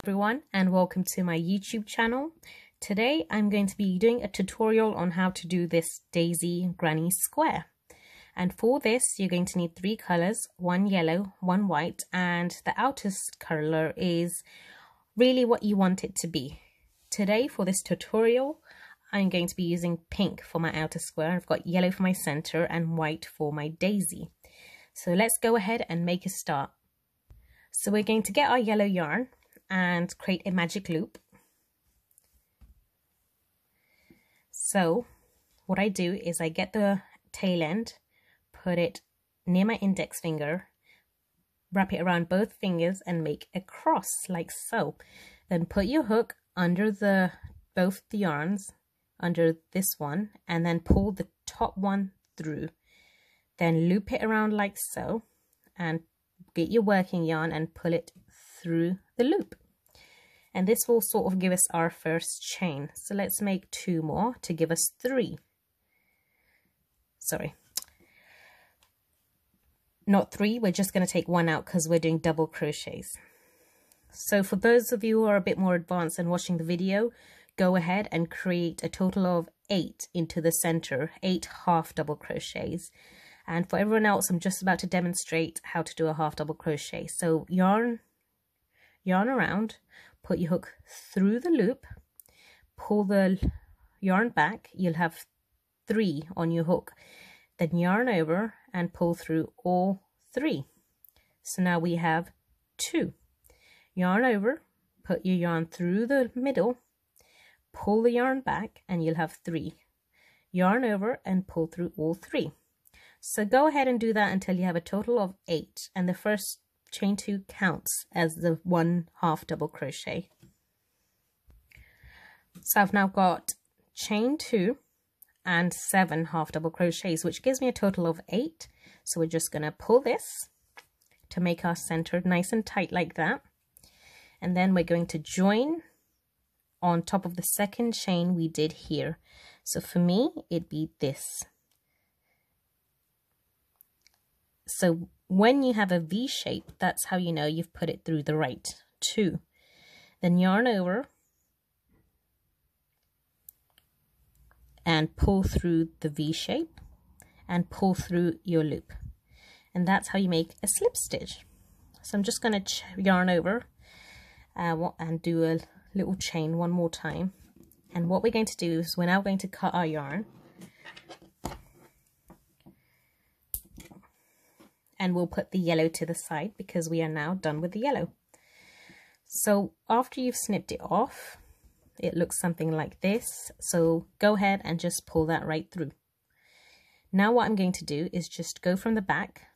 Everyone, and welcome to my YouTube channel. Today I'm going to be doing a tutorial on how to do this daisy granny square. And for this you're going to need 3 colors, 1 yellow, 1 white, and the outer color is really what you want it to be. Today for this tutorial I'm going to be using pink for my outer square. I've got yellow for my center and white for my daisy. So let's go ahead and make a start. So we're going to get our yellow yarn and create a magic loop. So what I do is I get the tail end, put it near my index finger, wrap it around both fingers and make a cross like so. Then put your hook under both the yarns, under this one, and then pull the top one through. Then loop it around like so and get your working yarn and pull it through the loop. And this will sort of give us our first chain. So let's make 2 more to give us 3. Sorry, not 3, we're just going to take 1 out because we're doing double crochets. So for those of you who are a bit more advanced and watching the video, go ahead and create a total of 8 into the center, 8 half double crochets. And for everyone else, I'm just about to demonstrate how to do a half double crochet. So yarn around, put your hook through the loop, pull the yarn back, you'll have 3 on your hook, then yarn over and pull through all 3. So now we have 2. Yarn over, put your yarn through the middle, pull the yarn back and you'll have 3. Yarn over and pull through all 3. So go ahead and do that until you have a total of 8, and the first chain 2 counts as the 1 half double crochet. So I've now got chain 2 and 7 half double crochets, which gives me a total of 8. So we're just going to pull this to make our center nice and tight like that, and then we're going to join on top of the second chain we did here. So for me it'd be this. So when you have a V shape, that's how you know you've put it through the right 2. Then yarn over and pull through the V shape and pull through your loop. And that's how you make a slip stitch. So I'm just going to yarn over and do a little chain one more time. And what we're going to do is we're now going to cut our yarn. And we'll put the yellow to the side because we are now done with the yellow. So after you've snipped it off, it looks something like this. So go ahead and just pull that right through. Now what I'm going to do is just go from the back,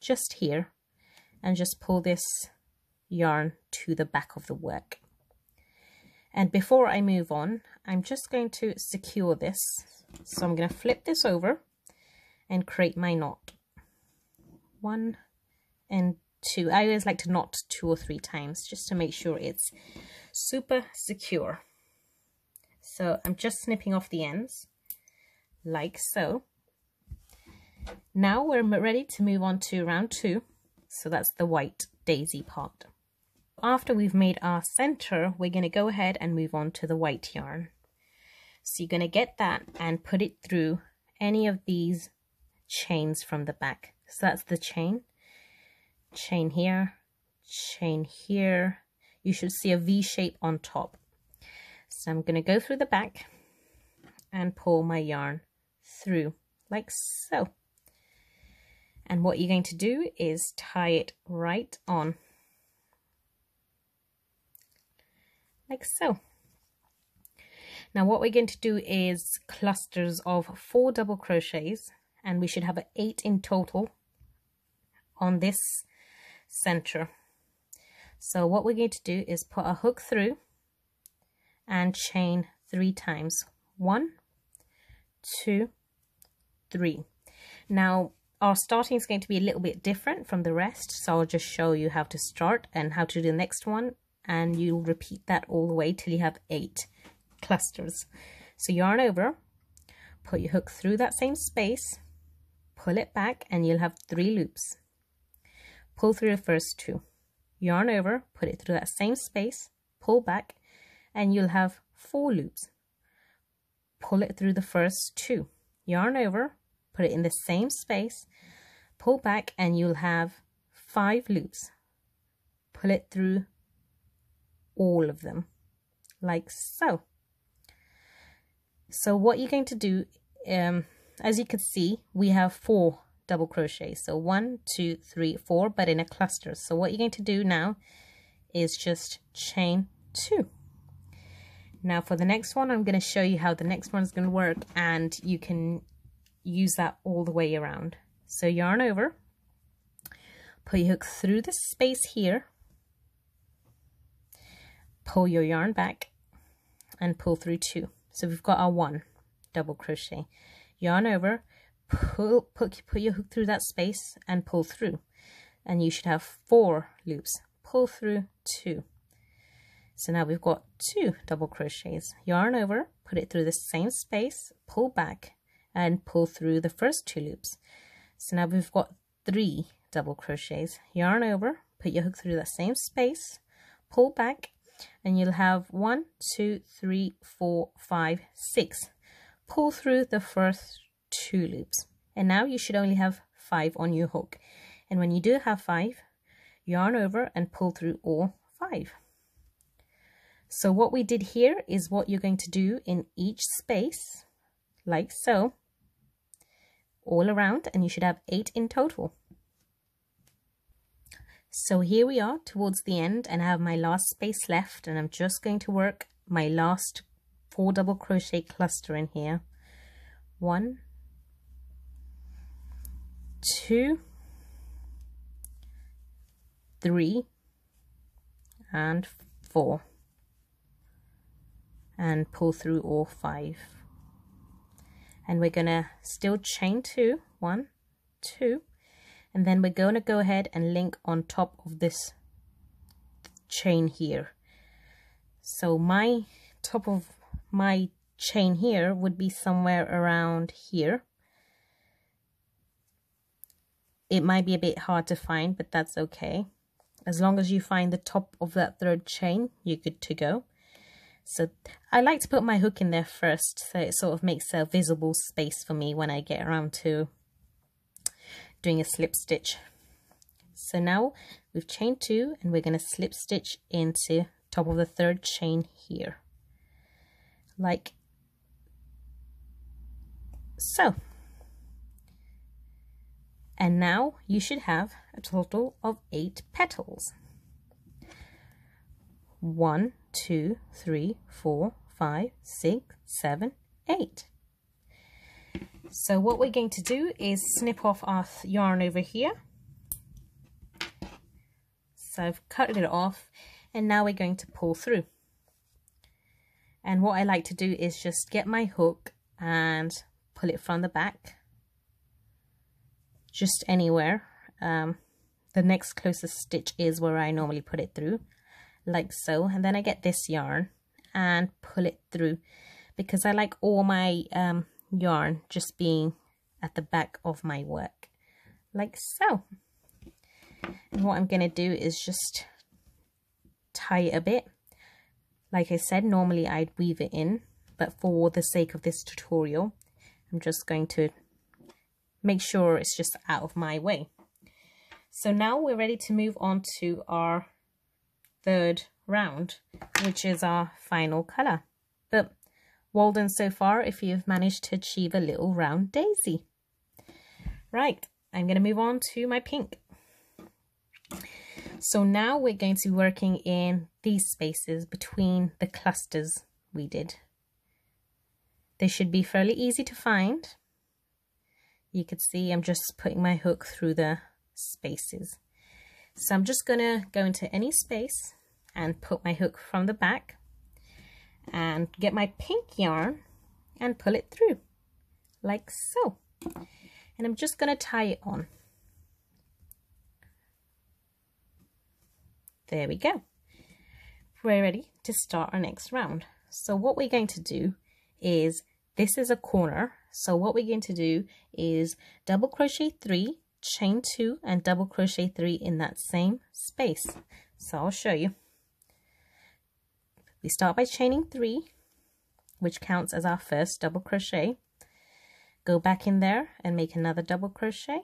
just here, and just pull this yarn to the back of the work. And before I move on, I'm just going to secure this. So I'm going to flip this over and create my knot. 1 and 2. I always like to knot 2 or 3 times just to make sure it's super secure. So I'm just snipping off the ends like so. Now we're ready to move on to round 2. So that's the white daisy part. After we've made our center, we're going to go ahead and move on to the white yarn. So you're going to get that and put it through any of these chains from the back. So that's the chain here, chain here. You should see a V shape on top. So I'm going to go through the back and pull my yarn through like so. And what you're going to do is tie it right on like so. Now what we're going to do is clusters of 4 double crochets, and we should have 8 in total on this center. So what we're going to do is put a hook through and chain 3 times. 1, 2, 3. Now our starting is going to be a little bit different from the rest, so I'll just show you how to start and how to do the next one, and you'll repeat that all the way till you have 8 clusters. So yarn over, put your hook through that same space, pull it back, and you'll have 3 loops. Pull through the first 2, yarn over, put it through that same space, pull back, and you'll have 4 loops. Pull it through the first 2, yarn over, put it in the same space, pull back, and you'll have 5 loops. Pull it through all of them, like so. So what you're going to do, as you can see, we have 4 double crochets. So 1, 2, 3, 4, but in a cluster. So what you're going to do now is just chain 2. Now for the next one, I'm going to show you how the next one is going to work, and you can use that all the way around. So yarn over, put your hook through the space here, pull your yarn back, and pull through 2. So we've got our 1 double crochet. Yarn over, put your hook through that space and pull through, and you should have 4 loops. Pull through 2. So now we've got 2 double crochets. Yarn over, put it through the same space, pull back, and pull through the first 2 loops. So now we've got 3 double crochets. Yarn over, put your hook through that same space, pull back, and you'll have 1, 2, 3, 4, 5, 6. Pull through the first 2 loops, and now you should only have 5 on your hook. And when you do have 5, yarn over and pull through all 5. So what we did here is what you're going to do in each space, like so, all around, and you should have 8 in total. So here we are towards the end, and I have my last space left, and I'm just going to work my last 4 double crochet cluster in here. 1, 2, 3, and 4, and pull through all 5. And we're gonna still chain 2, 1, 2, and then we're going to go ahead and link on top of this chain here. So my top of my chain here would be somewhere around here. It might be a bit hard to find, but that's okay. As long as you find the top of that 3rd chain, you're good to go. So I like to put my hook in there first, so it sort of makes a visible space for me when I get around to doing a slip stitch. So now we've chained 2, and we're going to slip stitch into top of the 3rd chain here, like so. And now you should have a total of 8 petals. 1, 2, 3, 4, 5, 6, 7, 8. So what we're going to do is snip off our yarn over here. So I've cut it off, and now we're going to pull through. And what I like to do is just get my hook and pull it from the back, just anywhere. The next closest stitch is where I normally put it through, like so. And then I get this yarn and pull it through, because I like all my yarn just being at the back of my work, like so. And what I'm going to do is just tie it a bit. Like I said, normally I'd weave it in, but for the sake of this tutorial, I'm just going to make sure it's just out of my way. So now we're ready to move on to our 3rd round, which is our final color. But well done so far if you've managed to achieve a little round daisy. Right, I'm going to move on to my pink. So now we're going to be working in these spaces between the clusters we did. They should be fairly easy to find. You can see I'm just putting my hook through the spaces. So I'm just going to go into any space and put my hook from the back and get my pink yarn and pull it through, like so. And I'm just going to tie it on. There we go. We're ready to start our next round. So what we're going to do is, this is a corner, so what we're going to do is double crochet 3, chain 2, and double crochet 3 in that same space. So I'll show you. We start by chaining 3, which counts as our first double crochet. Go back in there and make another double crochet.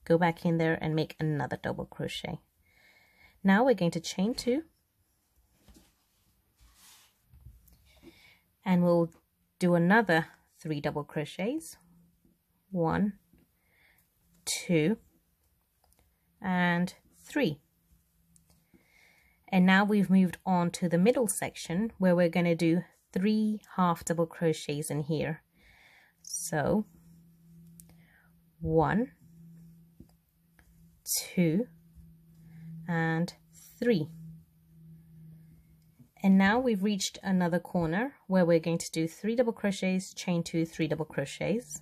Go back in there and make another double crochet. Now we're going to chain 2. And we'll do another 3 double crochets. 1, 2, and 3. And now we've moved on to the middle section where we're going to do 3 half double crochets in here. So 1, 2, and 3. And now we've reached another corner where we're going to do 3 double crochets, chain 2, 3 double crochets.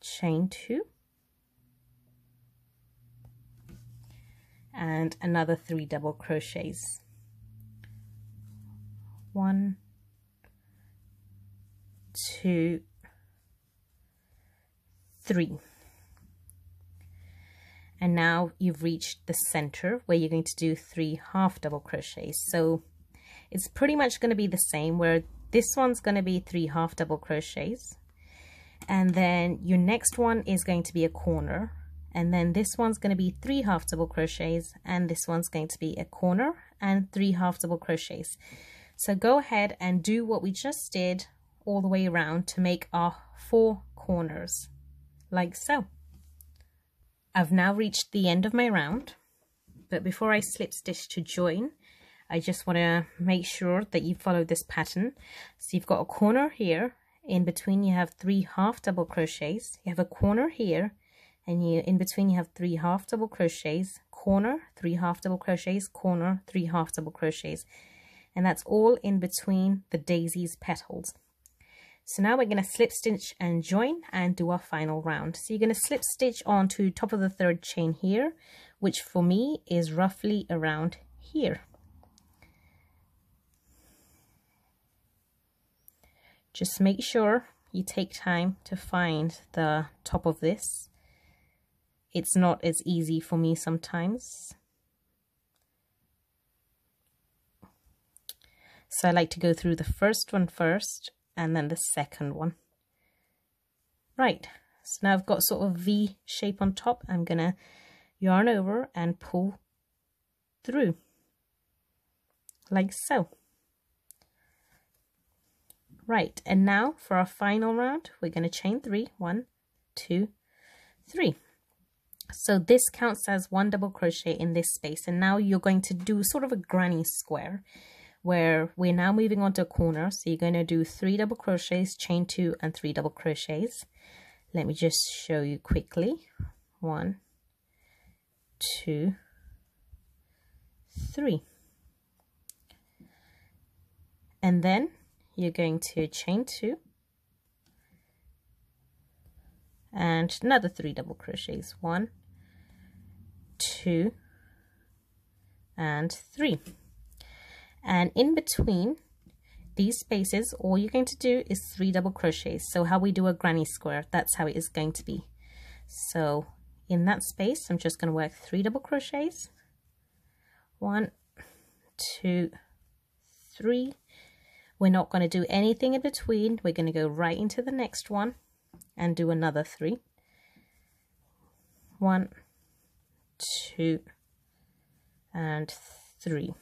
Chain 2. And another 3 double crochets. 1, 2, 3. And now you've reached the center where you're going to do 3 half double crochets. So it's pretty much going to be the same, where this one's going to be 3 half double crochets, and then your next one is going to be a corner, and then this one's going to be 3 half double crochets, and this one's going to be a corner and 3 half double crochets. So go ahead and do what we just did all the way around to make our 4 corners, like so. I've now reached the end of my round, but before I slip stitch to join, I just want to make sure that you follow this pattern. So you've got a corner here, in between you have 3 half double crochets, you have a corner here, and in between you have 3 half double crochets, corner, 3 half double crochets, corner, 3 half double crochets, and that's all in between the daisy's petals. So now we're going to slip stitch and join and do our final round. So you're going to slip stitch onto top of the 3rd chain here, which for me is roughly around here. Just make sure you take time to find the top of this. It's not as easy for me sometimes. So I like to go through the first one first and then the second one. Right, so now I've got sort of V shape on top. I'm gonna yarn over and pull through like so. Right, and now for our final round, we're going to chain 3, 1, 2, 3. So this counts as 1 double crochet in this space, and now you're going to do sort of a granny square where we're now moving on to a corner. So you're going to do 3 double crochets, chain 2, and 3 double crochets. Let me just show you quickly. 1, 2, 3. And then you're going to chain 2 and another 3 double crochets, 1, 2, and 3. And in between these spaces, all you're going to do is 3 double crochets. So how we do a granny square, that's how it is going to be. So in that space, I'm just going to work 3 double crochets, 1, 2, 3. We're not going to do anything in between. We're going to go right into the next one and do another 3. 1, 2, and 3.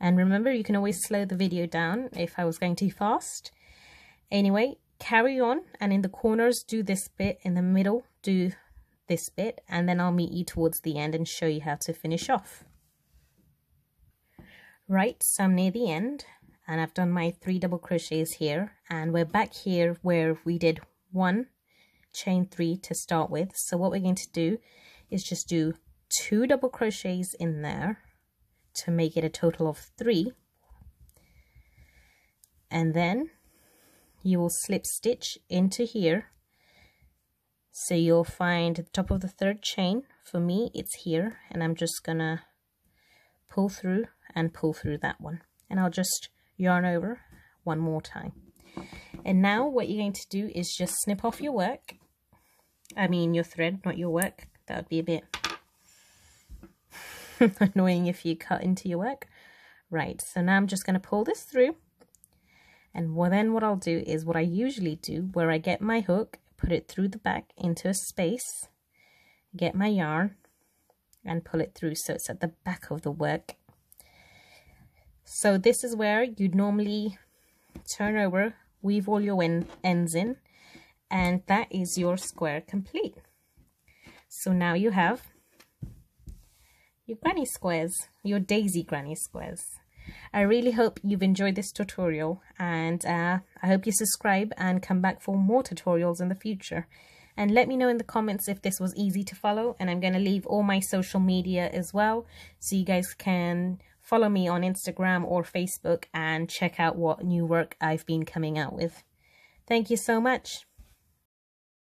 And remember, you can always slow the video down if I was going too fast. Anyway, carry on, and in the corners do this bit, in the middle do this bit, and then I'll meet you towards the end and show you how to finish off. Right, so I'm near the end, and I've done my 3 double crochets here, and we're back here where we did 1 chain 3 to start with. So what we're going to do is just do 2 double crochets in there to make it a total of 3, and then you will slip stitch into here. So you'll find the top of the 3rd chain. For me, it's here, and I'm just gonna pull through and pull through that one, and I'll just yarn over one more time. And now what you're going to do is just snip off your work. I mean your thread, not your work. That would be a bit annoying if you cut into your work. Right, so now I'm just going to pull this through. And then what I'll do is what I usually do, where I get my hook, put it through the back into a space, get my yarn and pull it through so it's at the back of the work. So this is where you'd normally turn over, weave all your ends in, and that is your square complete. So now you have your granny squares, your daisy granny squares. I really hope you've enjoyed this tutorial, and I hope you subscribe and come back for more tutorials in the future. And let me know in the comments if this was easy to follow, and I'm going to leave all my social media as well, so you guys can follow me on Instagram or Facebook and check out what new work I've been coming out with. Thank you so much.